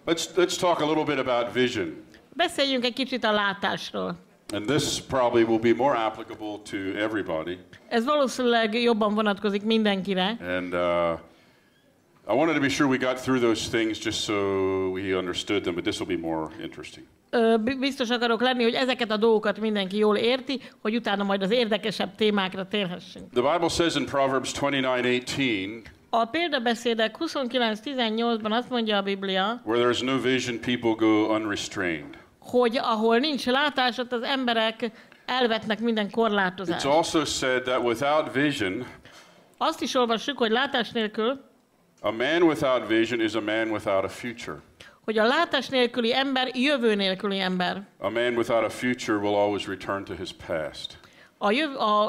Let's talk a little bit about vision. Beszéljünk egy kicsit a látásról. And this probably will be more applicable to everybody. Ez valószínűleg jobban vonatkozik mindenkire. And I wanted to be sure we got through those things just so we understood them, but this will be more interesting. Biztos akarok lenni, hogy ezeket a dolgokat mindenki jól érti, hogy utána majd az érdekesebb témákra térhessünk. The Bible says in Proverbs 29:18, a példabeszédek 29:18-ban azt mondja a Biblia, where there is no vision, people go unrestrained. hogy ahol nincs látás, ott az emberek elvetnek minden korlátozást. It's also said that without vision, azt is olvassuk, hogy látás nélkül, a man without vision is a man without a future. hogy a látás nélküli ember jövő nélküli ember. A man without a future will always return to his past.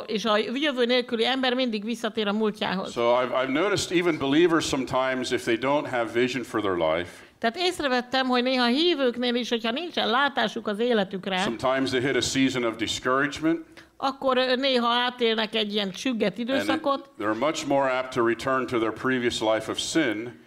És a jövő nélküli ember mindig visszatér a múltjához. So I've noticed even believers sometimes if they don't have vision for their life. Tehát észrevettem, hogy néha hívőknél is, hogyha nincsen látásuk az életükre, sometimes they hit a season of discouragement. Akkor néha átélnek egy ilyen csügget időszakot. They're much more apt to return to their previous life of sin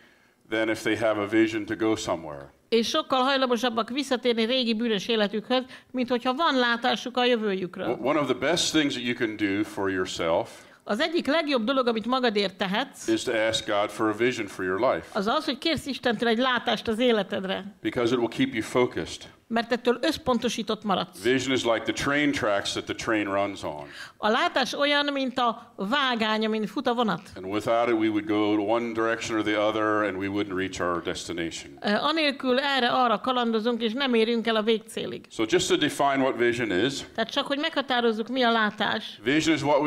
than if they have a vision to go somewhere. És sokkal hajlamosabbak visszatérni régi bűnös életükhöz, mint hogyha van látásuk a jövőjükről. One of the best things that you can do for yourself az egyik legjobb dolog, amit magadért tehetsz, is to ask God for a vision for your life. Az az, hogy kérsz Istentől egy látást az életedre. Because it will keep you focused. Mert ettől összpontosított maradsz. Vision is like the train tracks that the train runs on. A látás olyan, mint a vágány, amin fut a vonat. And without it we would go to one direction or the other and we wouldn't reach our destination. Anélkül erre-arra kalandozunk és nem érünk el a végcélig. So just to define what vision is. Tehát csak hogy meghatározzuk, mi a látás. Vision is what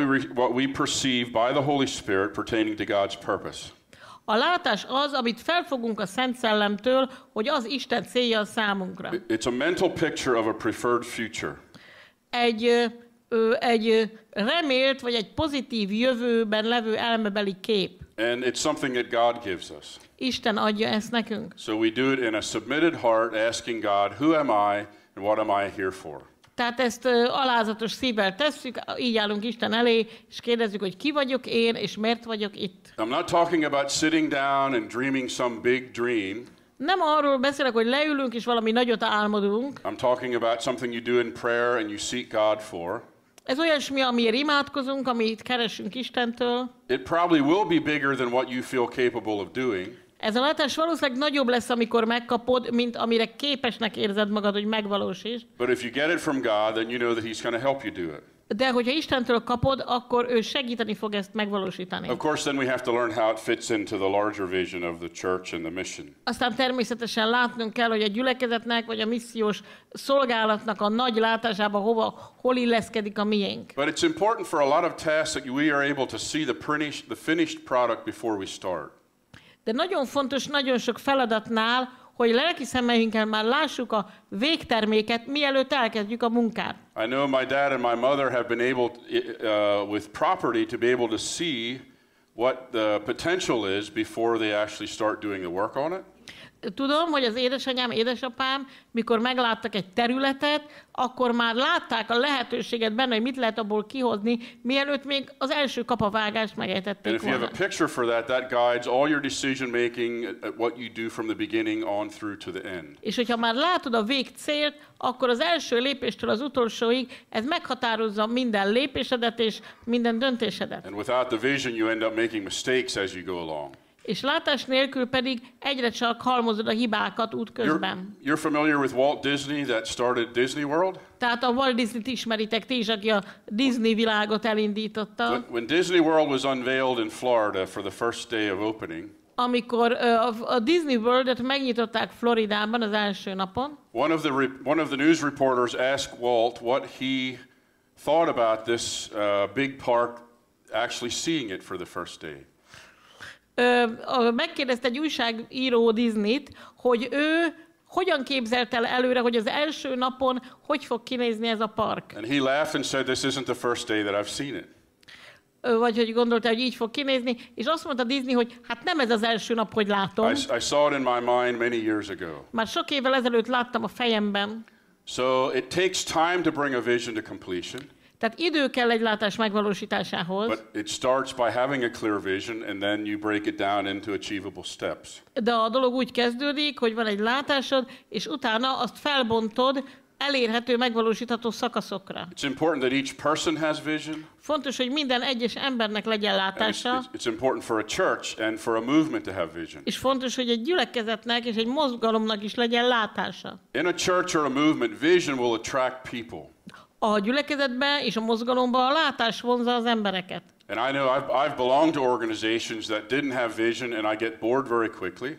we perceive by the Holy Spirit pertaining to God's purpose. A látás az, amit felfogunk a Szent Szellemtől, hogy az Isten célja a számunkra. It's a mental picture of a preferred future. Egy remélt vagy egy pozitív jövőben levő elmebeli kép. And it's something that God gives us. Isten adja ezt nekünk. So we do it in a submitted heart, asking God, who am I and what am I here for? Tehát ezt alázatos szívvel tesszük, így állunk Isten elé, és kérdezzük, hogy ki vagyok én, és miért vagyok itt. I'm not talking about sitting down and dreaming some big dream. Nem arról beszélek, hogy leülünk, és valami nagyot álmodunk. I'm talking about something you do in prayer and you seek God for. Ez olyasmi, amiért imádkozunk, amit keresünk Istentől. It probably will be bigger than what you feel capable of doing. Ez a látás valószínűleg nagyobb lesz, amikor megkapod, mint amire képesnek érzed magad, hogy megvalósítsd. But if you get it from God, then you know that He's going to help you do it. De hogyha Istentől kapod, akkor ő segíteni fog ezt megvalósítani. Of course, then we have to learn how it fits into the larger vision of the church and the mission. Aztán természetesen látnunk kell, hogy a gyülekezetnek vagy a missziós szolgálatnak a nagy látásába hol illeszkedik a miénk. But it's important for a lot of tasks that we are able to see the finished product before we start. De nagyon fontos, nagyon sok feladatnál, hogy lelki szemeinkkel már lássuk a végterméket, mielőtt elkezdjük a munkát. I know my dad and my mother have been able, with property, to be able to see what the potential is before they actually start doing the work on it. Tudom, hogy az édesanyám, édesapám, mikor megláttak egy területet, akkor már látták a lehetőséget benne, hogy mit lehet abból kihozni, mielőtt még az első kapavágást megejtették volna. And if you have a picture for that, that guides all your decision making, what you do from the beginning on through to the end. És hogyha már látod a végcélt, akkor az első lépéstől az utolsóig ez meghatározza minden lépésedet és minden döntésedet. And without the vision, you end up making mistakes as you go along. És látás nélkül pedig egyre csak halmozod a hibákat útközben. You're familiar with Walt Disney that started Disney World? Tehát a Walt Disney-t ismeritek ti is, aki a Disney világot elindította. When Disney World was unveiled in Florida for the first day of opening, amikor a Disney World-et megnyitották Floridában az első napon, one of the news reporters asked Walt what he thought about this big park actually seeing it for the first day. Megkérdezte egy újságíró Disneyt, hogy ő hogyan képzelte el előre, hogy az első napon hogy fog kinézni ez a park. And he laughed and said, "This isn't the first day that I've seen it." Vagy hogy gondolta, hogy így fog kinézni, és azt mondta Disney, hogy hát nem ez az első nap, hogy látom. I saw it in my mind many years ago. Már sok évvel ezelőtt láttam a fejemben. So it takes time to bring a vision to completion. Tehát idő kell egy látás megvalósításához, but it starts by having a clear vision, and then you break it down into achievable steps. de a dolog úgy kezdődik, hogy van egy látásod, és utána azt felbontod elérhető, megvalósítható szakaszokra. It's important that each person has vision. Fontos, hogy minden egyes embernek legyen And látása, it's important for a church and for a movement to have vision. és fontos, hogy egy gyülekezetnek és egy mozgalomnak is legyen látása. In a church or a movement, vision will attract people. A gyülekezetben és a mozgalomban a látás vonzza az embereket. And I know I've belonged to organizations that didn't have vision, and I get bored very quickly.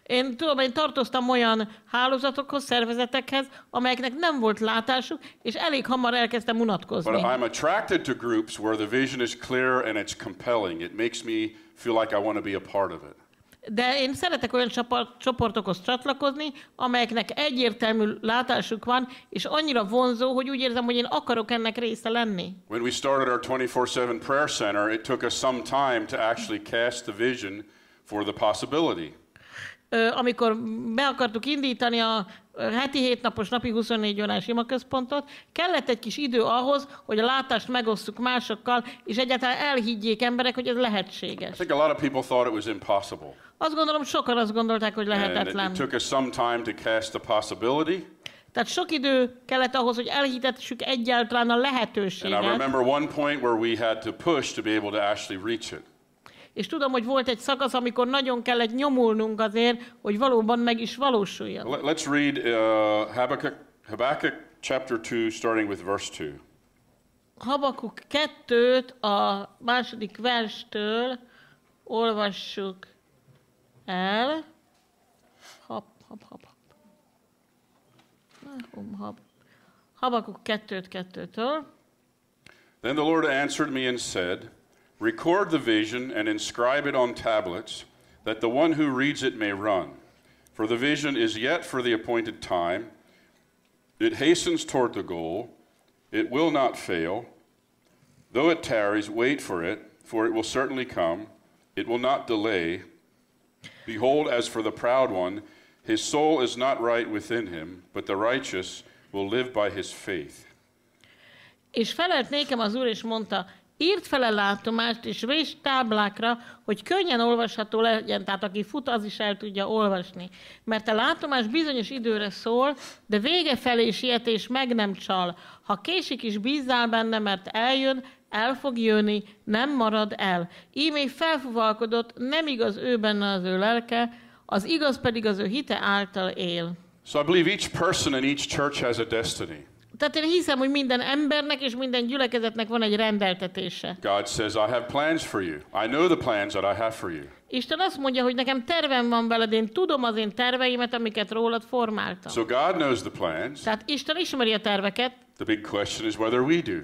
Én tartoztam olyan hálózatokhoz, szervezetekhez, amelyeknek nem volt látásuk, és elég hamar elkezdtem But unatkozni. I'm attracted to groups where the vision is clear and it's compelling. It makes me feel like I want to be a part of it. De én szeretek olyan csoportokhoz csatlakozni, amelyeknek egyértelmű látásuk van, és annyira vonzó, hogy úgy érzem, hogy én akarok ennek része lenni. When we started our 24/7 prayer center, it took us some time to actually cast the vision for the possibility. Amikor be akartuk indítani a heti 7 napos napi 24 órás imaközpontot, kellett egy kis idő ahhoz, hogy a látást megosszuk másokkal, és egyáltalán elhiggyék emberek, hogy ez I lehetséges. think a lot of people thought it was impossible. Azt gondolom, sokan azt gondolták, hogy And lehetetlen. it took us some time to cast the possibility. Tehát sok idő kellett ahhoz, hogy elhitessük egyáltalán a And I lehetőséget. remember one point where we had to push to be able to actually reach it. És tudom, hogy volt egy szakasz, amikor nagyon kellett nyomulnunk azért, hogy valóban meg is valósuljon. Let's read Habakkuk chapter 2, starting with verse 2. Habakuk 2-t a második verstől olvassuk el. Habakuk 2-2-től. Then the Lord answered me and said, record the vision and inscribe it on tablets, that the one who reads it may run. For the vision is yet for the appointed time. It hastens toward the goal. It will not fail. Though it tarries, wait for it, for it will certainly come. It will not delay. Behold, as for the proud one, his soul is not right within him, but the righteous will live by his faith. És felelt nékem az Úr, és mondta, írd fel a látomást, és vésd táblákra, hogy könnyen olvasható legyen, tehát aki fut, az is el tudja olvasni. Mert a látomás bizonyos időre szól, de vége felé siet, és meg nem csal. Ha késik is, bízzál benne, mert eljön, el fog jönni, nem marad el. Íme felfuvalkodott, nem igaz ő benne az ő lelke, az igaz pedig az ő hite által él. So I believe each person in each church has a destiny. Tehát én hiszem, hogy minden embernek és minden gyülekezetnek van egy rendeltetése. God says, I have plans for you. I know the plans that I have for you. Isten azt mondja, hogy nekem tervem van veled, én tudom az én terveimet, amiket rólad formáltam. So God knows the plans. Tehát Isten ismeri a terveket. The big question is whether we do.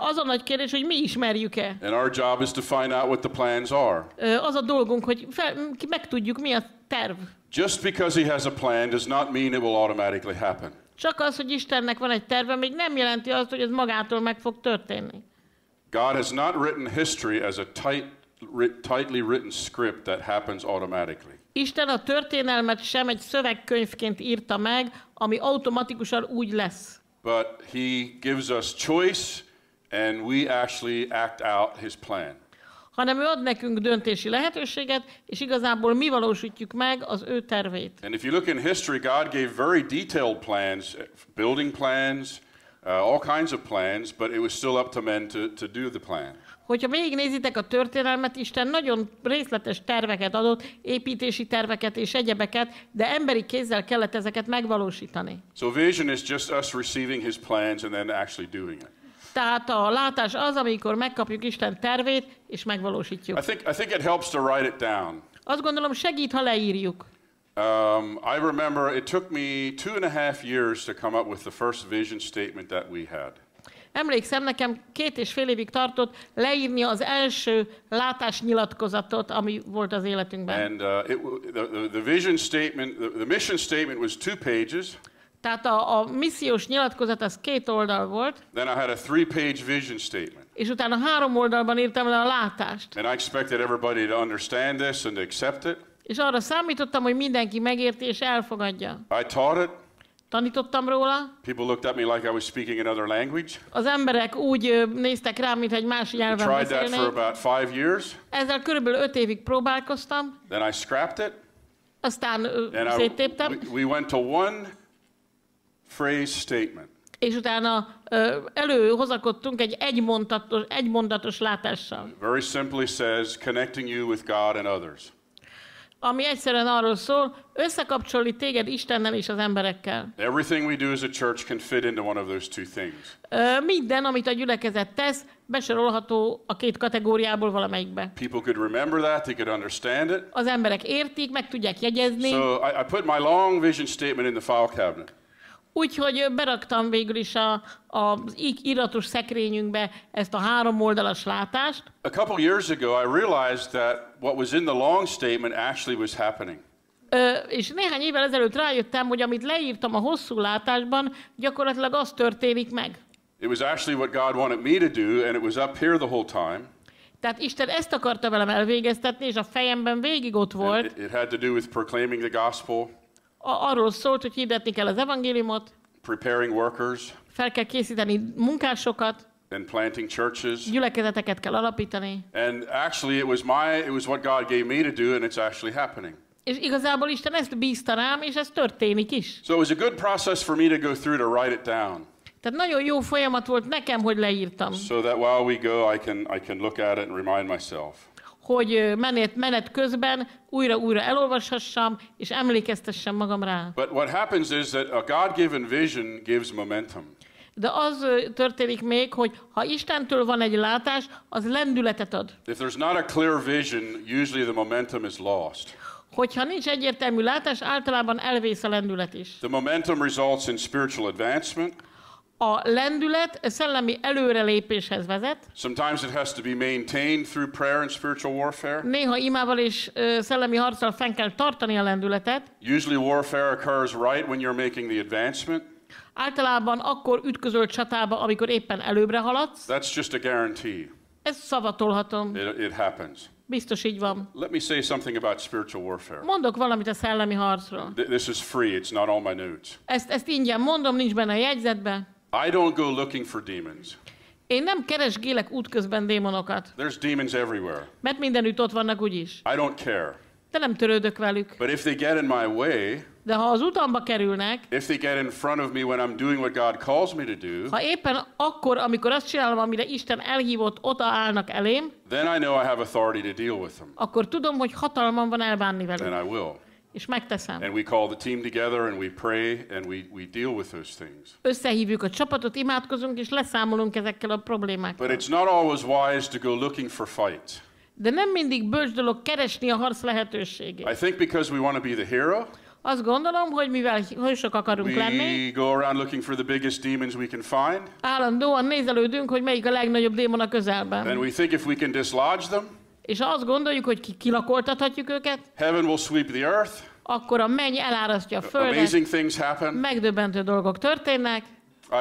Az a nagy kérdés, hogy mi ismerjük-e. And our job is to find out what the plans are. Az a dolgunk, hogy megtudjuk, mi a terv. Just because he has a plan does not mean it will automatically happen. Csak az, hogy Istennek van egy terve, még nem jelenti azt, hogy ez magától meg fog történni. God has not written history as a tightly written script that happens automatically. Isten a történelmet sem egy szövegkönyvként írta meg, ami automatikusan úgy lesz. But he gives us choice and we actually act out his plan. Hanem ő ad nekünk döntési lehetőséget, és igazából mi valósítjuk meg az ő tervét. And if you look in history, God gave very detailed plans, building plans, all kinds of plans, but it was still up to men to do the plan. Hogyha végignézitek a történelmet, Isten nagyon részletes terveket adott, építési terveket és egyebeket, de emberi kézzel kellett ezeket megvalósítani. So vision is just us receiving his plans and then actually doing it. Tehát a látás az, amikor megkapjuk Isten tervét, és megvalósítjuk. I think it helps to write it down. Azt gondolom segít, ha leírjuk. I remember it took me 2.5 years to come up with the first vision statement that we had. Emlékszem, nekem 2,5 évig tartott leírni az első látásnyilatkozatot, ami volt az életünkben. And the vision statement, the mission statement was 2 pages. Tehát a missziós nyilatkozat az 2 oldal volt. Then I had a 3-page vision statement. És utána 3 oldalban írtam le a látást. And I expected everybody to understand this and to accept it. És arra számítottam, hogy mindenki megérti és elfogadja. I taught it. Tanítottam róla. People looked at me like I was speaking another language. Az emberek úgy néztek rám, mint egy más nyelven Tried that for beszélnék. about 5 years. Ezzel körülbelül 5 évig próbálkoztam, Then I scrapped it. aztán And széttéptem, we went to one phrase statement. és utána előhozakodtunk egy egymondatos látással, Very simply says connecting you with God and others. ami egyszerűen arról szól, összekapcsolni téged Istennel és az emberekkel. Everything we do as a church can fit into one of those two things. Minden, amit a gyülekezet tesz, besorolható a két kategóriából valamelyikbe. People could remember that, they could understand it. Az emberek értik, meg tudják jegyezni, So I put my long vision statement in the file cabinet. úgyhogy beraktam végül is az iratos szekrényünkbe ezt a 3 oldalas látást. A couple years ago, I realized that what was in the long statement actually was happening. És néhány évvel ezelőtt rájöttem, hogy amit leírtam a hosszú látásban, gyakorlatilag az történik meg. It was actually what God wanted me to do, and it was up here the whole time. Tehát Isten ezt akarta velem elvégeztetni, és a fejemben végig ott volt. It had to do with proclaiming the gospel, Arról szólt, hogy hirdetni kell az evangéliumot, preparing workers, fel kell készíteni munkásokat, and planting churches. gyülekezeteket kell alapítani. And actually, it was what God gave me to do, and it's actually happening. És igazából Isten ezt bízta rám, és ez történik is. So it was a good process for me to go through to write it down, Tehát nagyon jó folyamat volt nekem, hogy leírtam. so that while we go, I can look at it and remind myself. Hogy menet közben újra elolvashassam, és emlékeztessem magam rá. But what happens is that a God-given vision gives momentum. De az történik még, hogy ha Istentől van egy látás, az lendületet ad. If there's not a clear vision, usually the momentum is lost. Hogyha nincs egyértelmű látás, általában elvész a lendület is. The momentum results in spiritual advancement. A lendület szellemi előrelépéshez vezet. Sometimes it has to be maintained through prayer and spiritual warfare. Néha imával és szellemi harccal fenn kell tartani a lendületet. Usually warfare occurs right when you're making the advancement. Általában akkor ütközöl csatába, amikor éppen előbbre haladsz. That's just a guarantee. Ezt szavatolhatom. It happens. Biztos így van. Let me say something about spiritual warfare. Mondok valamit a szellemi harcról. This is free. It's not on my notes. Ezt ingyen mondom, nincs benne a jegyzetben. I don't go looking for demons. Én nem keresgélek útközben démonokat, There's demons everywhere. mert mindenütt ott vannak úgyis. I don't care. De nem törődök velük. But if they get in my way, De ha az utamba kerülnek, if they get in front of me when I'm doing what God calls me to do, ha éppen akkor, amikor azt csinálom, amire Isten elhívott, oda állnak elém, then I know I have authority to deal with them. akkor tudom, hogy hatalmam van elbánni velük. And I will. És megteszem. And we call the team together and we pray and we deal with those things. Összehívjuk a csapatot, imádkozunk, és leszámolunk ezekkel a problémákkal. But it's not always wise to go looking for fights. De nem mindig bölcs dolog keresni a harc I lehetőségét. think because we want to be the hero, Azt gondolom, hogy mivel hősök akarunk lenni, we go around looking for the biggest demons we can find. állandóan nézelődünk, hogy melyik a legnagyobb démon a közelben. And we think if we can dislodge them, És azt gondoljuk, hogy kilakoltathatjuk őket, heaven will sweep the earth, akkor a menny elárasztja a földet, amazing things happen. megdöbbentő dolgok történnek.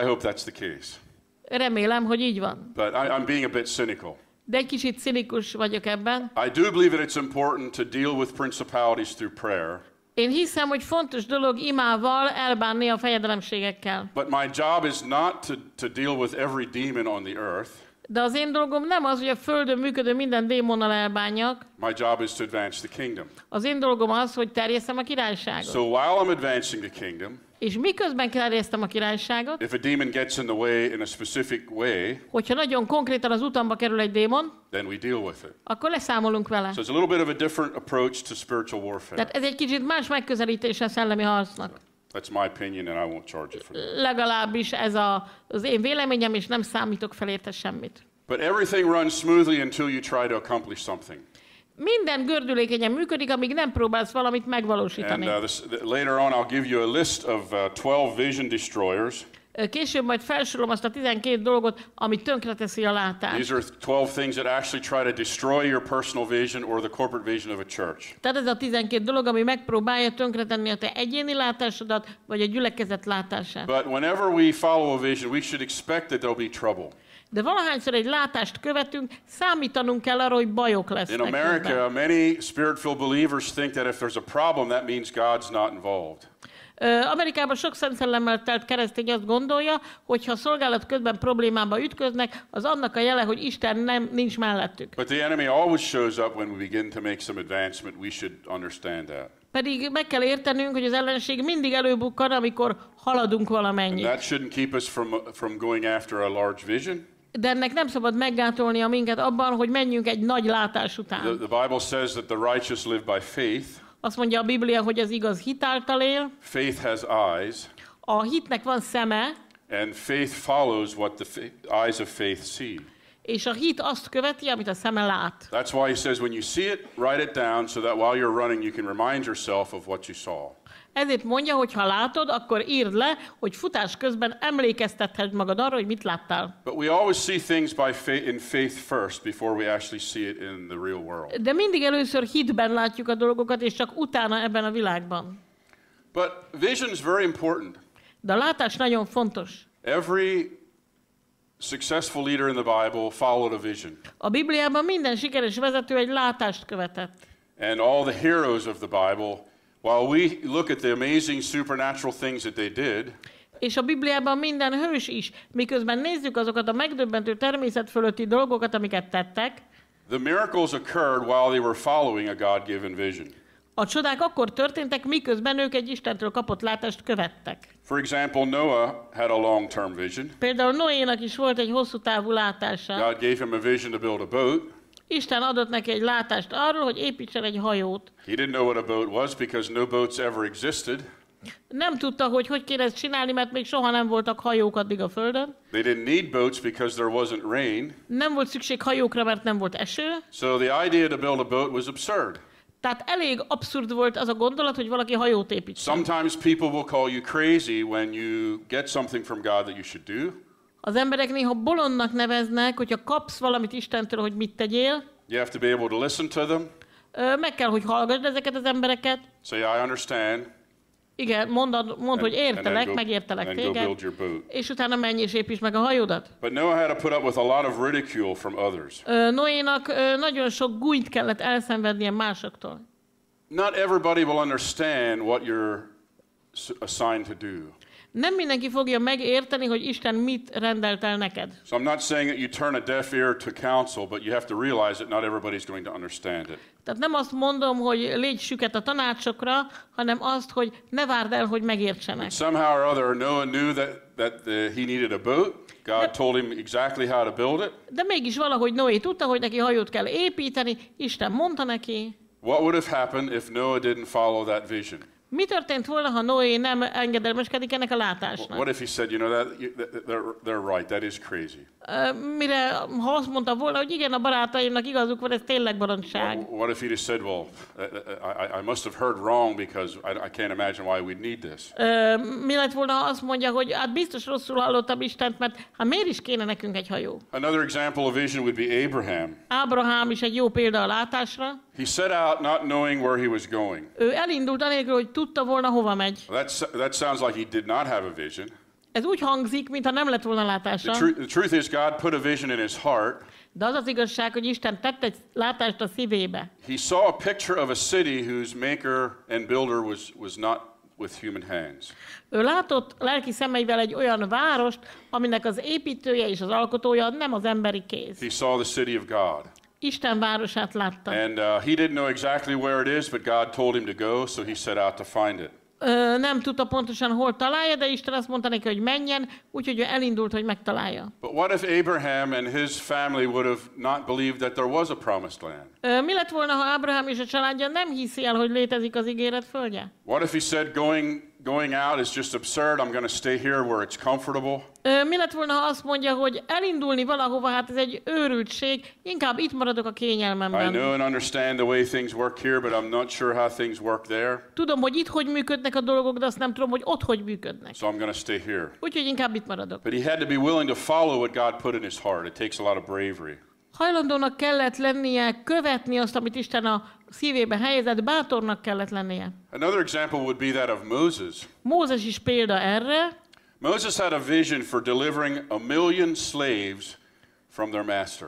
I hope that's the case. Remélem, hogy így van. But I'm being a bit cynical. De egy kicsit cinikus vagyok ebben. I do believe that it's important to deal with principalities through prayer. Én hiszem, hogy fontos dolog imával elbánni a fejedelemségekkel. But my job is not to deal with every demon on the earth. De az én dolgom nem az, hogy a földön működő minden démonnal elbánjak. My job is to advance the kingdom. Az én dolgom az, hogy terjesszem a királyságot. So while I'm advancing the kingdom, És miközben terjesztem a királyságot, if a demon gets in the way in a specific way, hogyha nagyon konkrétan az utamba kerül egy démon, then we deal with it. akkor leszámolunk vele. So it's a little bit of a different approach to spiritual warfare. Tehát ez egy kicsit más megközelítése a szellemi harcnak. That's my opinion, and I won't charge you for that. Legalábbis ez az én véleményem, és nem számítok fel érte semmit. But everything runs smoothly until you try to accomplish something. Minden gördülékenyen működik, amíg nem próbálsz valamit megvalósítani. And later on, I'll give you a list of 12 vision destroyers. Később majd felsorolom azt a 12 dolgot, ami tönkreteszi a látást. These are 12 things that actually try to destroy your personal vision or the corporate vision of a church. Tehát ez a 12 dolog, ami megpróbálja tönkretenni a te egyéni látásodat, vagy a gyülekezet látását. But whenever we follow a vision, we should expect that there'll be trouble. De valahányszor egy látást követünk, számítanunk kell arra, hogy bajok In lesznek. America, many spirit-filled believers think that if there's a problem, that means God's not involved. Amerikában sok szent szellemmel telt keresztény azt gondolja, hogy ha szolgálat közben problémába ütköznek, az annak a jele, hogy Isten nincs mellettük. But the enemy always shows up when we begin to make some advancement. We should understand that. Pedig meg kell értenünk, hogy az ellenség mindig előbukkan, amikor haladunk And valamennyit. that shouldn't keep us from going after a large vision. De ennek nem szabad meggátolnia minket abban, hogy menjünk egy nagy látás után. The Bible says that the righteous live by faith. Azt mondja a Biblia, hogy az igaz hit által él, Faith has eyes, a hitnek van szeme, and faith follows what the eyes of faith see. és a hit azt követi, amit a szeme lát. That's why he says when you see it, write it down so that while you're running you can remind yourself of what you saw. Ezért mondja, hogy ha látod, akkor írd le, hogy futás közben emlékeztethedd magad arra, hogy mit láttál. But we always see things in faith first before we actually see it in the real world. De mindig először hitben látjuk a dolgokat, és csak utána ebben a világban. But vision is very important. De a látás nagyon fontos. Every successful leader in the Bible followed a vision. A Bibliában minden sikeres vezető egy látást követett. And all the heroes of the Bible, while we look at the amazing supernatural things that they did, És a Bibliában minden hős is, miközben nézzük azokat a megdöbbentő természet fölötti dolgokat, amiket tettek, the miracles occurred while they were following a God-given vision. a csodák akkor történtek, miközben ők egy Istentől kapott látást követtek. For example, Noah had a long-term vision. Például Noénak is volt egy hosszú távú látása. God gave him a vision to build a boat. Isten adott neki egy látást arról, hogy építsen egy hajót. He didn't know what a boat was because no boats ever existed. Nem tudta, hogy kéne ezt csinálni, mert még soha nem voltak hajók addig a Földön. They didn't need boats because there wasn't rain. Nem volt szükség hajókra, mert nem volt eső. So the idea to build a boat was absurd. Tehát elég abszurd volt az a gondolat, hogy valaki hajót építsen. Sometimes people will call you crazy when you get something from God that you should do. Az emberek néha bolondnak neveznek, hogyha kapsz valamit Istentől, hogy mit tegyél. You have to be able to listen to them. Meg kell, hogy hallgassd ezeket az embereket. Say, I understand. Igen, mondd, hogy értelek, and megértelek go téged, build your boat. és utána menj és építsd meg a hajódat. But Noah had to put up with a lot of ridicule from others. Noénak nagyon sok gúnyt kellett elszenvednie másoktól. Not everybody will understand what you're assigned to do. Nem mindenki fogja megérteni, hogy Isten mit rendelt el neked. So I'm not saying that you turn a deaf ear to counsel, but you have to realize that not everybody's going to understand it. Tehát nem azt mondom, hogy légy süket a tanácsokra, hanem azt, hogy ne várd el, hogy megértsenek. Somehow or other, Noah knew that he needed a boat. God told him exactly how to build it. De mégis valahogy Noé tudta, hogy neki hajót kell építeni, Isten mondta neki. What would have happened if Noah didn't follow that vision? Mi történt volna, ha Noé nem engedelmeskedik ennek a látásnak? What if he said, you know, they're right, that is crazy? Mire, ha azt mondta volna, hogy igen, a barátaimnak igazuk van, ez tényleg baromság. What if he just said, well, I must have heard wrong because I can't imagine why we'd need this. Mi lett volna, ha azt mondja, hogy hát biztos rosszul hallottam Istent, mert hát miért is kéne nekünk egy hajó? Another example of vision would be Abraham. Ábrahám is egy jó példa a látásra. He set out not knowing where he was going. Ő elindult anélkül, hogy tudta volna, hova megy. That sounds like he did not have a vision. Ez úgy hangzik, mintha nem lett volna látása. The truth is God put a vision in his heart. De az az igazság, hogy Isten tett egy látást a szívébe. He saw a picture of a city whose maker and builder was not with human hands. Ő látott lelki szemeivel egy olyan várost, aminek az építője és az alkotója nem az emberi kéz. He saw the city of God. Isten városát látta. And he didn't know exactly where it is, but God told him to go, so he set out to find it. Nem tudta pontosan, hol találja, de Isten azt mondta neki, hogy menjen, úgyhogy ő elindult, hogy megtalálja. But what if Abraham and his family would have not believed that there was a promised land? Mi lett volna, ha Ábrahám és a családja nem hiszi el, hogy létezik az ígéret földje? What if he said going out is just absurd, I'm going to stay here where it's comfortable? Mi lett volna, ha azt mondja, hogy elindulni valahova, hát ez egy őrültség, inkább itt maradok a I kényelmemben. know and understand the way things work here, but I'm not sure how things work there. Tudom, hogy itt hogy működnek a dolgok, de azt nem tudom, hogy ott hogy működnek. So I'm going to stay here. Úgyhogy inkább itt maradok. But he had to be willing to follow what God put in his heart. It takes a lot of bravery. Hajlandónak kellett lennie követni azt, amit Isten a szívébe helyezett, bátornak kellett lennie. Another example would be that of Moses. Mózes is példa erre. Moses had a vision for delivering 1 million slaves from their master.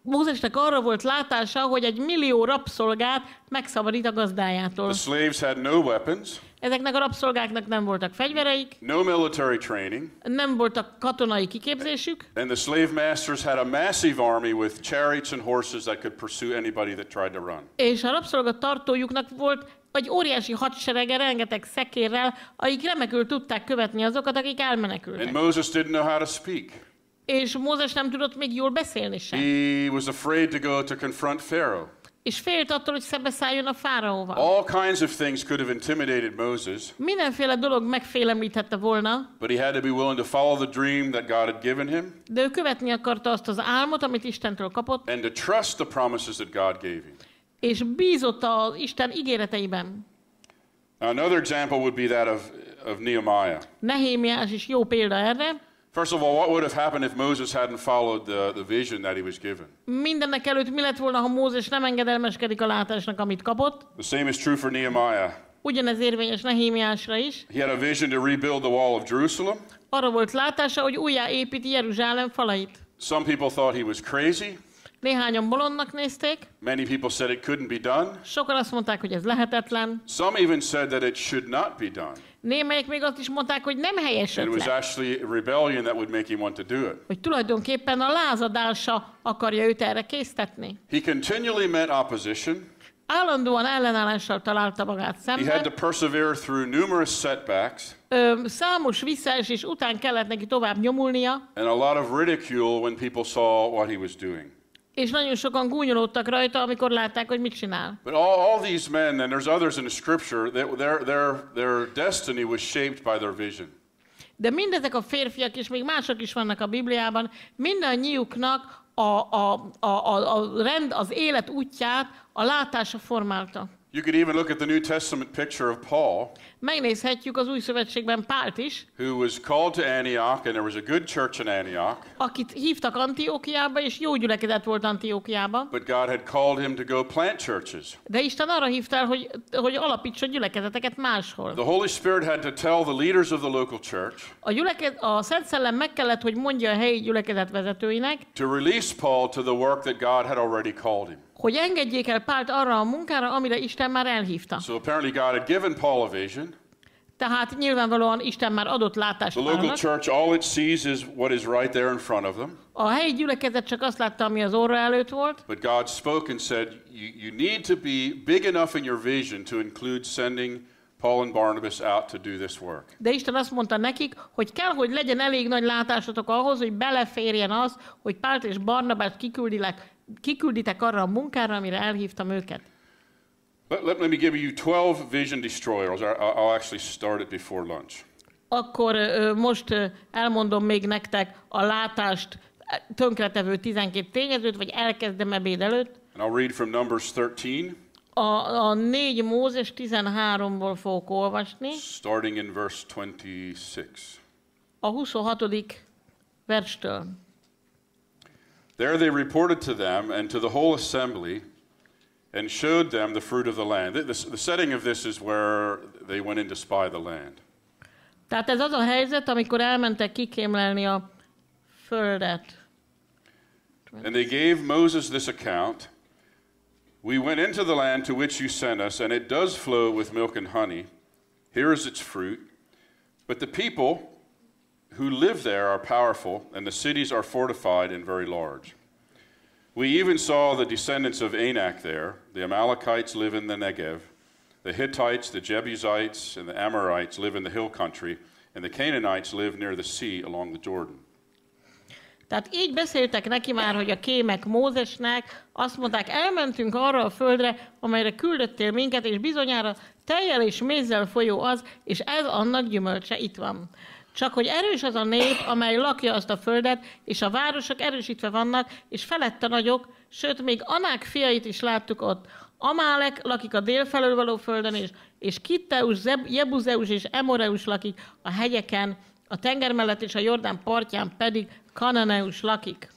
Mózesnek arra volt látása, hogy 1 millió rabszolgát megszabadít a gazdájától. The slaves had no weapons, Ezeknek a rabszolgáknak nem voltak fegyvereik, no military training, nem voltak katonai kiképzésük, and the slave masters had a massive army with chariots and horses that could pursue anybody that tried to run. és a rabszolgatartójuknak volt egy óriási hadserege, rengeteg szekérrel, akik remekül tudták követni azokat, akik elmenekültek. And Moses didn't know how to speak. És Mózes nem tudott még jól beszélni sem. He was afraid to go to confront Pharaoh. És félt attól, hogy szembeszálljon a fáraóval. All kinds of things could have intimidated Moses, Mindenféle dolog megfélemlíthette volna, but he had to be willing to follow the dream that God had given him de ő követni akarta azt az álmot, amit Istentől kapott, and to trust the promises that God gave him. és bízott az Isten ígéreteiben. Now, another example would be that of Nehemiah. Nehémiás is jó példa erre. First of all, what would have happened if Moses hadn't followed the vision that he was given? Mindennek előtt mi lett volna, ha Mózes nem engedelmeskedik a látásnak, amit kapott? The same is true for Nehemiah. Ugyanez érvényes Nehémiásra is. He had a vision to rebuild the wall of Jerusalem. Arra volt látása, hogy újjáépíti Jeruzsálem falait. Some people thought he was crazy. Néhányan bolondnak nézték, Many people said it couldn't be done. sokan azt mondták, hogy ez lehetetlen. Some even said that it should not be done. Némelyek még azt is mondták, hogy nem helyes And it was ötlet, actually a rebellion that would make him want to do it. hogy tulajdonképpen a lázadása akarja őt erre késztetni. He continually met opposition. Állandóan ellenállással találta magát He had to szemben. persevere through numerous setbacks Számos visszaesés után kellett neki tovább nyomulnia, and a lot of ridicule when people saw what he was doing. és nagyon sokan gúnyolódtak rajta, amikor látták, hogy mit csinál. But all these men, and there's others in the scripture, their destiny was shaped by their vision. De mindezek a férfiak, és még mások is vannak a Bibliában, mindannyiuknak a rend, az élet útját a látása formálta. You could even look at the New Testament picture of Paul, Megnézhetjük az Új Szövetségben Pált is, who was called to Antioch, and there was a good church in Antioch, akit hívtak Antiókiába, és jó gyülekezet volt Antiókiába, but God had called him to go plant churches. de Isten arra hívta el, hogy alapítson gyülekezeteket máshol. The Holy Spirit had to tell the leaders of the local church A Szent Szellem meg kellett, hogy mondja a helyi gyülekezet vezetőinek, to release Paul to the work that God had already called him. hogy engedjék el Pált arra a munkára, amire Isten már elhívta. So apparently God had given Paul a vision. Tehát nyilvánvalóan Isten már adott látást The local Pálnak. church, all it sees is what is right there in front of them. A helyi gyülekezet csak azt látta, ami az orra előtt volt, But God spoke and said, you need to be big enough in your vision to include sending Paul and Barnabas out to do this work. de Isten azt mondta nekik, hogy kell, hogy legyen elég nagy látásotok ahhoz, hogy beleférjen az, hogy Pált és Barnabást kikülditek arra a munkára, amire elhívtam őket. Let me give you 12 vision destroyers. I'll actually start it before lunch. Akkor most elmondom még nektek a látást tönkretevő 12 tényezőt, vagy elkezdem ebéd előtt. And I'll read from Numbers 13, A 4 Mózes 13-ból fogok olvasni, starting in verse 26. a 26. verstől. There they reported to them and to the whole assembly and showed them the fruit of the land. The setting of this is where they went in to spy the land. Tehát ez az a helyzet, amikor elmentek kikémlelni a földet. And they gave Moses this account. We went into the land to which you sent us, and it does flow with milk and honey. Here is its fruit. But the people who live there are powerful, and the cities are fortified and very large. We even saw the descendants of Anak there. The Amalekites live in the Negev. The Hittites, the Jebusites, and the Amorites live in the hill country, and the Canaanites live near the sea along the Jordan. Tehát így beszéltek neki már, hogy a kémek Mózesnek, azt mondták, elmentünk arra a földre, amelyre küldöttél minket, és bizonyára tejjel és mézzel folyó az, és ez annak gyümölcse itt van. Csak hogy erős az a nép, amely lakja azt a földet, és a városok erősítve vannak, és felette nagyok, sőt, még Anák fiait is láttuk ott. Amálek lakik a délfelől való földön, és Kitteus, Jebuzeus és Emoreus lakik a hegyeken, a tenger mellett és a Jordán partján pedig Kananeus lakik.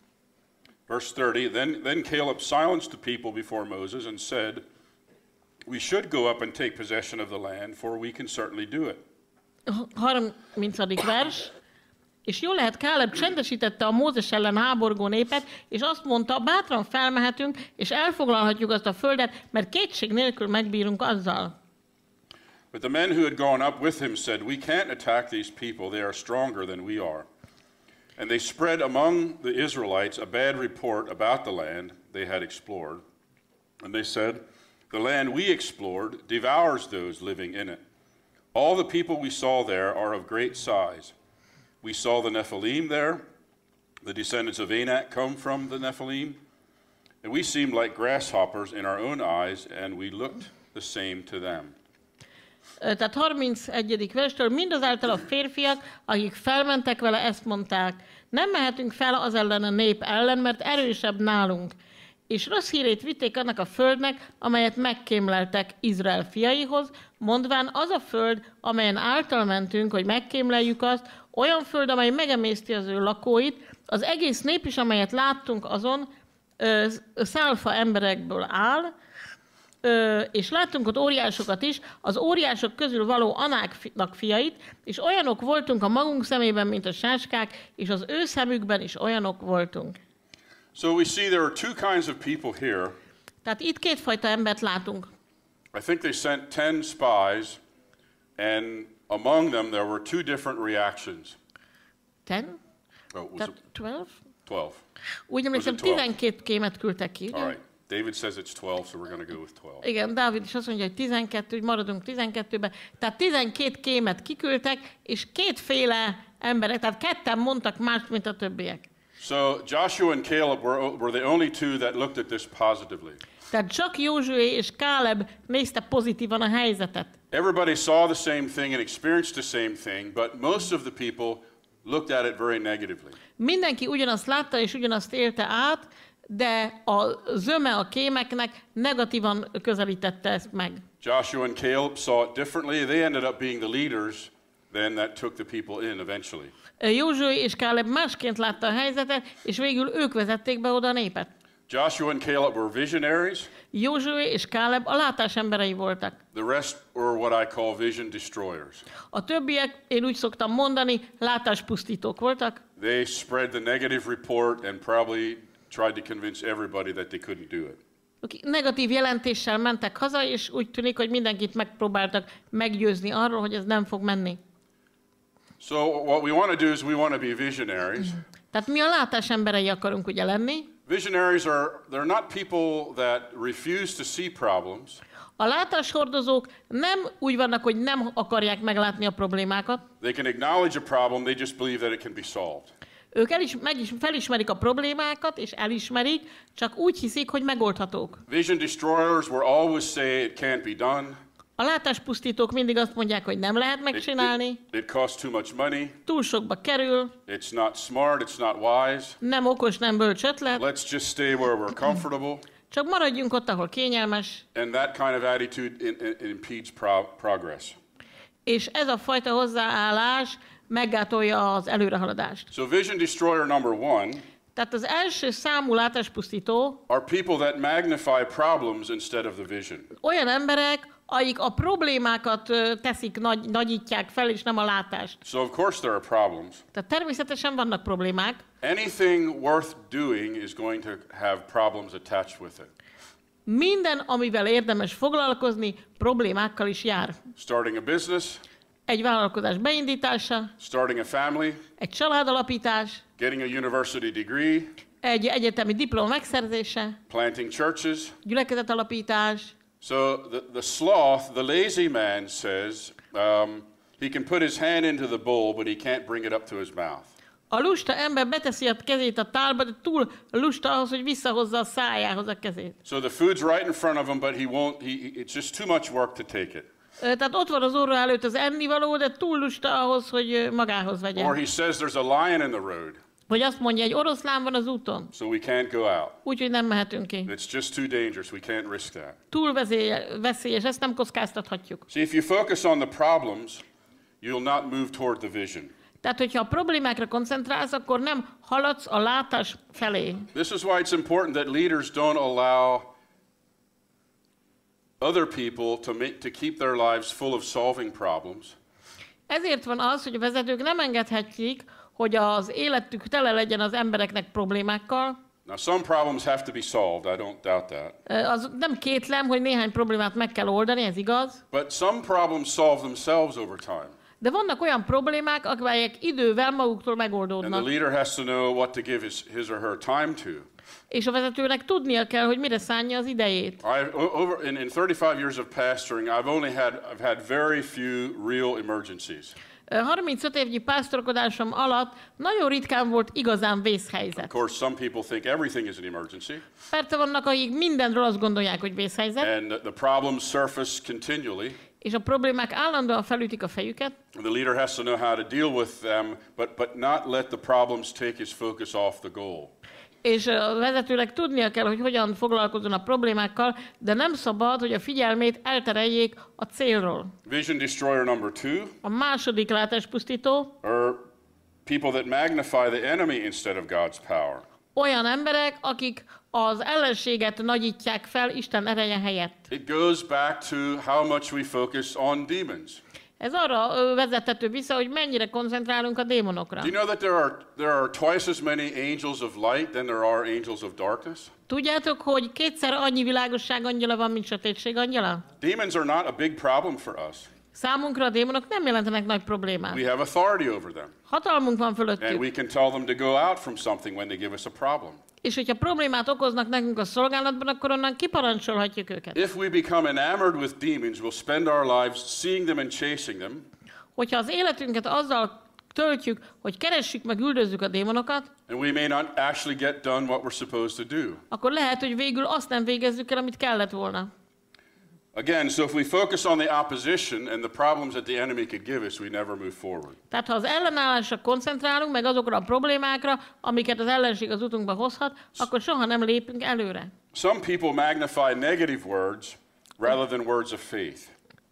Verse 30, then Caleb silenced the people before Moses and said, we should go up and take possession of the land, for we can certainly do it. 30. vers. És jól lehet, Káleb csendesítette a Mózes ellen háborgó népet, és azt mondta, bátran felmehetünk, és elfoglalhatjuk azt a földet, mert kétség nélkül megbírunk azzal. But the men who had gone up with him said, "We can't attack these people. They are stronger than we are." And they spread among the Israelites a bad report about the land they had explored. And they said, "The land we explored devours those living in it. All the people we saw there are of great size. We saw the Nephilim there. The descendants of Anak come from the Nephilim. And we seemed like grasshoppers in our own eyes, and we looked the same to them." Tehát 31. verstől mindazáltal a férfiak, akik felmentek vele, ezt mondták. Nem mehetünk fel az ellen a nép ellen, mert erősebb nálunk. És rossz hírét vitték annak a földnek, amelyet megkémleltek Izrael fiaihoz, mondván az a föld, amelyen által mentünk, hogy megkémleljük azt, olyan föld, amely megemészti az ő lakóit, az egész nép is, amelyet láttunk azon, szálfa emberekből áll, és láttunk ott óriásokat is, az óriások közül való Anáknak fiait, és olyanok voltunk a magunk szemében, mint a sáskák, és az ő szemükben is olyanok voltunk. So we see there are two kinds of people here. Tehát itt kétfajta embert látunk. I think they sent 10 spies, and among them there were two different reactions. 10? Oh, was Tehát it 12? 12? Úgy emlékszem, 12 kémet küldtek ki. All right. David says it's 12, so we're going to go with 12. Igen, Dávid is azt mondja, hogy 12, úgy maradunk 12-ben. Tehát 12 kémet kiküldtek, és kétféle emberek, tehát ketten mondtak mást, mint a többiek. So Joshua and Caleb were the only two that looked at this positively. Tehát csak Józsué és Káleb nézte pozitívan a helyzetet. Everybody saw the same thing and experienced the same thing, but most of the people looked at it very negatively. Mindenki ugyanazt látta és ugyanazt élte át, de a zöme a kémeknek negatívan közelítette ezt meg. Joshua and Caleb saw it differently. They ended up being the leaders then that took the people in eventually. Józsué és Káleb másként látta a helyzetet, és végül ők vezették be oda a népet. Joshua and Caleb were visionaries. Józsué és Káleb a látás emberei voltak. The rest were what I call vision destroyers. A többiek, én úgy szoktam mondani, látáspusztítók voltak. They spread the negative report and probably tried to convince everybody that they couldn't do it. Akik negatív jelentéssel mentek haza, és úgy tűnik, hogy mindenkit megpróbáltak meggyőzni arról, hogy ez nem fog menni. So what we want to do is we want to be visionaries. Tehát mi a látás emberei akarunk ugye lenni. Visionaries they're not people that refuse to see problems. A látáshordozók nem úgy vannak, hogy nem akarják meglátni a problémákat. They can acknowledge a problem, they just believe that it can be solved. Ők felismerik a problémákat, és elismerik, csak úgy hiszik, hogy megoldhatók. Vision destroyers will always say it can't be done. A látáspusztítók mindig azt mondják, hogy nem lehet megcsinálni. It costs too much money. Túl sokba kerül. It's not smart, it's not wise. Nem okos, nem bölcs ötlet. Let's just stay where we're comfortable. Csak maradjunk ott, ahol kényelmes. And that kind of attitude impedes progress. És ez a fajta hozzáállás meggátolja az előrehaladást. So vision destroyer number 1 Tehát az első számú látáspusztító are people that magnify problems instead of the vision. olyan emberek, akik a problémákat teszik, nagyítják fel, és nem a látást. So of course there are problems. Tehát természetesen vannak problémák. Anything worth doing is going to have problems attached with it. Minden, amivel érdemes foglalkozni, problémákkal is jár. Starting a business, Egy vállalkozás beindítása, starting a family, egy családalapítás, getting a university degree, egy egyetemi diploma megszerzése, planting churches. gyülekezetalapítás. So the sloth, the lazy man says, he can put his hand into the bowl, but he can't bring it up to his mouth. A lusta ember beteszi a kezét a tálba, de túl lusta ahhoz, hogy visszahozza a szájához a kezét. So the food's right in front of him, but it's just too much work to take it. Tehát ott van az orra előtt az ennivaló, de túl lusta ahhoz, hogy magához vegye. Or he says there's a lion in the road. Vagy azt mondja, egy oroszlán van az úton. So we can't go out. Úgyhogy nem mehetünk ki. It's just too dangerous. We can't risk that. Túl veszélyes, ezt nem kockáztathatjuk. See, if you focus on the problems, you'll not move toward the vision. Tehát, hogyha a problémákra koncentrálsz, akkor nem haladsz a látás felé. This is why it's important that leaders don't allow other people to keep their lives full of solving problems. Ezért van az, hogy a vezetők nem engedhetik, hogy az életük tele legyen az embereknek problémákkal. Now, some problems have to be solved. I don't doubt that. Az nem kétlem, hogy néhány problémát meg kell oldani, ez igaz. But some problems solve themselves over time. De vannak olyan problémák, amelyek idővel maguktól And megoldódnak. the leader has to know what to give his or her time to. És a vezetőnek tudnia kell, hogy mire szánja az idejét. In 35 years of pastoring, I've had very few real emergencies. 35 évnyi pásztorkodásom alatt nagyon ritkán volt igazán Of vészhelyzet. course, some people think everything is an emergency, Persze vannak, akik mindenről azt gondolják, hogy vészhelyzet, and the problems surface continually. és a problémák állandóan felütik a fejüket, The leader has to know how to deal with them, but not let the problems take his focus off the goal. és a vezetőnek tudnia kell, hogy hogyan foglalkozzon a problémákkal, de nem szabad, hogy a figyelmét eltereljék a célról. Vision destroyer number 2 A második látáspusztító are people that magnify the enemy instead of God's power. olyan emberek, akik az ellenséget nagyítják fel Isten ereje helyett. It goes back to how much we focus on demons. Ez arra vezethető vissza, hogy mennyire koncentrálunk a démonokra. Do you know that there are twice as many angels of light than there are angels of darkness? Tudjátok, hogy kétszer annyi világosság angyala van, mint sötétség angyala? Demons are not a big problem for us. Számunkra a démonok nem jelentenek nagy problémát. We have authority over them. Hatalmunk van And fölöttük. we can tell them to go out from something when they give us a problem. És hogyha problémát okoznak nekünk a szolgálatban, akkor onnan kiparancsolhatjuk őket. If we become enamored with demons, we'll spend our lives seeing them and chasing them. Hogyha az életünket azzal töltjük, hogy keressük meg, üldözzük a démonokat, And we may not actually get done what we're supposed to do. akkor lehet, hogy végül azt nem végezzük el, amit kellett volna. Again, so if we focus on the opposition and the problems that the enemy could give us, we never move forward. Tehát ha az ellenállásra koncentrálunk, meg azokra a problémákra, amiket az ellenség az utunkba hozhat, akkor soha nem lépünk előre. Some people magnify negative words rather than words of faith.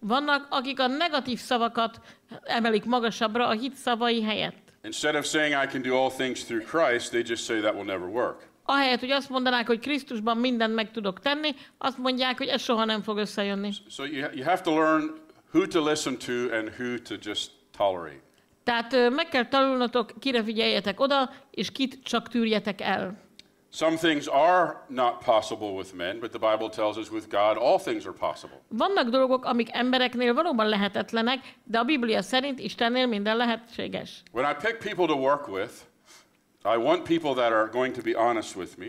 Vannak, akik a negatív szavakat emelik magasabbra a hit szavai helyett. Instead of saying I can do all things through Christ, they just say that will never work. Ahelyett, hogy azt mondanák, hogy Krisztusban mindent meg tudok tenni, azt mondják, hogy ez soha nem fog összejönni. So you have to learn who to listen to and who to just tolerate. Tehát meg kell tanulnotok, kire figyeljetek oda, és kit csak tűrjetek el. Some things are not possible with men, but the Bible tells us with God all things are possible. Vannak dolgok, amik embereknél valóban lehetetlenek, de a Biblia szerint Istennél minden lehetséges. When I pick people to work with, I want people that are going to be honest with me.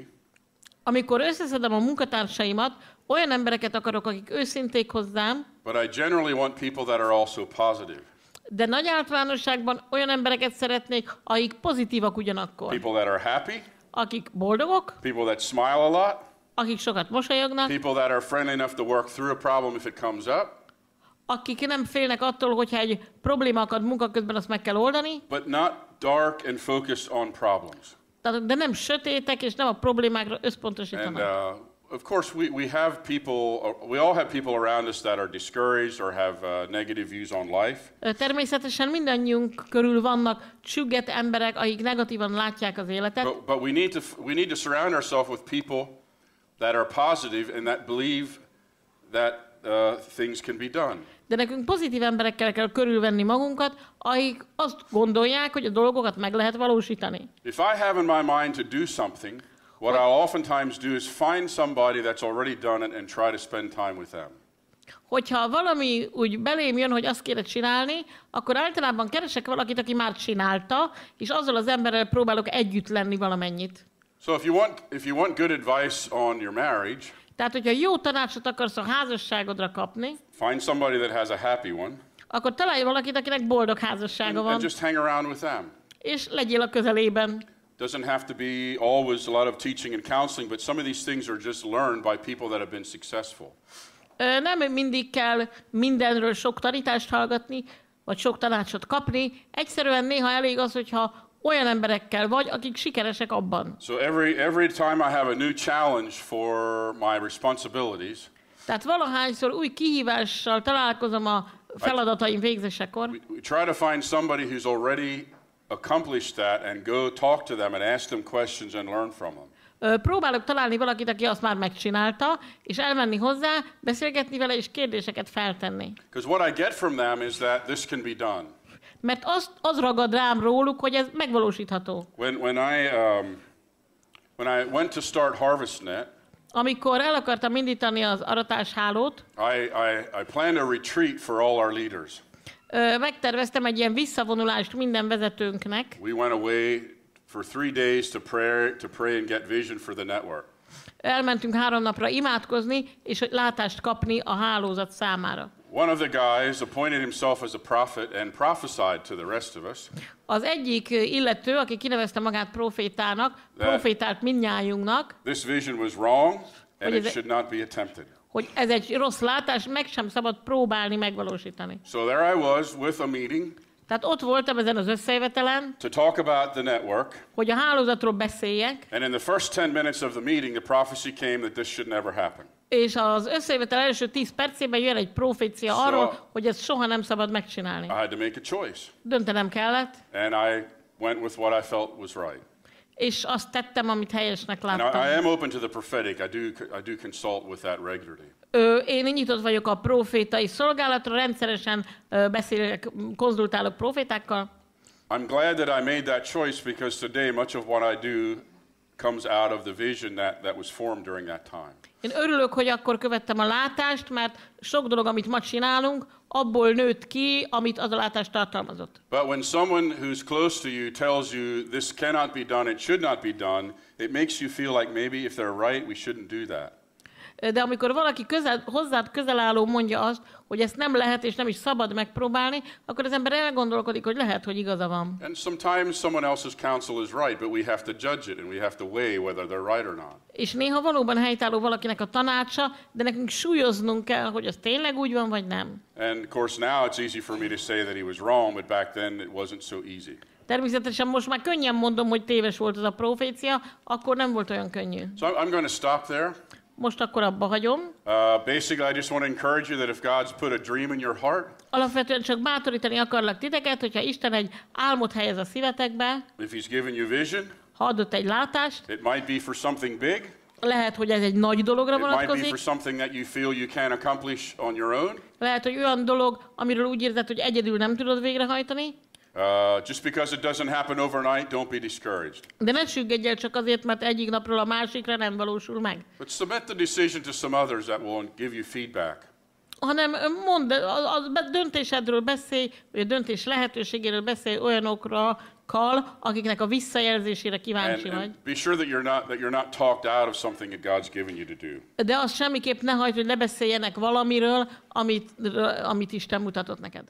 Amikor összeszedem a munkatársaimat, olyan embereket akarok, akik őszinték hozzám, But I generally want people that are also positive. de nagy általánosságban olyan embereket szeretnék, akik pozitívak ugyanakkor. People that are happy, Akik boldogok, people that smile a lot, akik sokat mosolyognak, people that are friendly enough to work through a problem if it comes up, akik nem félnek attól, hogyha egy probléma akad munka közben, azt meg kell oldani, but not dark and focused on problems. de nem sötétek, és nem a problémákra And összpontosítanak. of course, we have people, we all have people around us that are discouraged or have negative views on life. Természetesen mindannyiunk körül vannak csügget emberek, akik negatívan látják az életet, But we need to surround ourselves with people that are positive and that believe that things can be done. de nekünk pozitív emberekkel kell körülvenni magunkat, akik azt gondolják, hogy a dolgokat meg lehet valósítani. If I have in my mind to do something, what I'll oftentimes do is find somebody that's already done it and try to spend time with them. Hogyha valami úgy belém jön, hogy azt kéne csinálni, akkor általában keresek valakit, aki már csinálta, és azzal az emberrel próbálok együtt lenni valamennyit. So if you want good advice on your marriage, Tehát, hogyha jó tanácsot akarsz a házasságodra kapni, find somebody that has a happy one akkor találj valakit, akinek boldog házassága and van, just hang around with them. és legyél a közelében. Doesn't have to be always a lot of teaching and counseling, but some of these things are just learned by people that have been successful. Nem mindig kell mindenről sok tanítást hallgatni, vagy sok tanácsot kapni. Egyszerűen néha elég az, hogyha olyan emberekkel vagy, akik sikeresek abban. So every time I have a new challenge for my responsibilities, Tehát valahányszor új kihívással találkozom a feladataim végzésekor, we try to find somebody who's already accomplished that and go talk to them and ask them questions and learn from them. próbálok találni valakit, aki azt már megcsinálta, és elmenni hozzá, beszélgetni vele, és kérdéseket feltenni. Because what I get from them is that this can be done. Mert az ragad rám róluk, hogy ez megvalósítható. When I went to start HarvestNet, Amikor el akartam indítani az aratáshálót, I planned a retreat for all our leaders. Megterveztem egy ilyen visszavonulást minden vezetőnknek. We went away for 3 days to pray and get vision for the network. Elmentünk 3 napra imádkozni, és látást kapni a hálózat számára. One of the guys appointed himself as a prophet and prophesied to the rest of us. Az egyik illető, aki kinevezte magát profétának, profétált mindnyájunknak, This vision was wrong and it should not be attempted. hogy ez egy rossz látás, meg sem szabad próbálni megvalósítani. So there I was with a meeting. Tehát ott voltam ezen az összejövetelen, To talk about the network. hogy a hálózatról beszéljek, And in the first 10 minutes of the meeting, the prophecy came that this should never happen. és az összejövetel első 10 percében jön egy profécia arról, hogy ezt soha nem szabad megcsinálni. I had to make a choice. Döntenem kellett, And I went with what I felt was right. és azt tettem, amit helyesnek And láttam. I am open to the prophetic. I do consult with that regularly. Én nyitott vagyok a profétai szolgálatra, rendszeresen beszélek, konzultálok profétákkal. I'm glad that I made that choice because today much of what I do comes out of the vision that was formed during that time. Én örülök, hogy akkor követtem a látást, mert sok dolog, amit ma csinálunk, abból nőtt ki, amit az a látás tartalmazott. But when someone who's close to you tells you this cannot be done, it should not be done, it makes you feel like maybe if they're right, we shouldn't do that. De amikor valaki hozzád közel álló mondja azt, hogy ezt nem lehet és nem is szabad megpróbálni, akkor az ember elgondolkodik, hogy lehet, hogy igaza van. And sometimes someone else's counsel is right, but we have to judge it and we have to weigh whether they're right or not. És néha valóban helytálló valakinek a tanácsa, de nekünk súlyoznunk kell, hogy az tényleg úgy van, vagy nem. And of course now it's easy for me to say that he was wrong, but back then it wasn't so easy. Természetesen most már könnyen mondom, hogy téves volt az a profécia, akkor nem volt olyan könnyű. So I'm going to stop there. Most akkor abba hagyom. Basically, I just want to encourage you that if God's put a dream in your heart, Alapvetően csak bátorítani akarlak titeket, hogyha Isten egy álmot helyez a szívetekbe, if He's given you vision, ha adott egy látást, it might be for something big. lehet, hogy ez egy nagy dologra It might be for vonatkozik, something that you feel you can accomplish on your own. lehet, hogy olyan dolog, amiről úgy érzed, hogy egyedül nem tudod végrehajtani, Just because it doesn't happen overnight, don't be discouraged. de ne süggedj el csak azért, mert egyik napról a másikra nem valósul meg. But submit the decision to some others that will give you feedback. Hanem mondd, a döntésedről beszélj, vagy a döntés lehetőségéről beszélj olyanokról, akiknek a visszajelzésére kíváncsi vagy. And be sure that you're not talked out of something that God's given you to do. De azt semmiképp ne hagyd, hogy lebeszéljenek valamiről, amit Isten mutatott neked.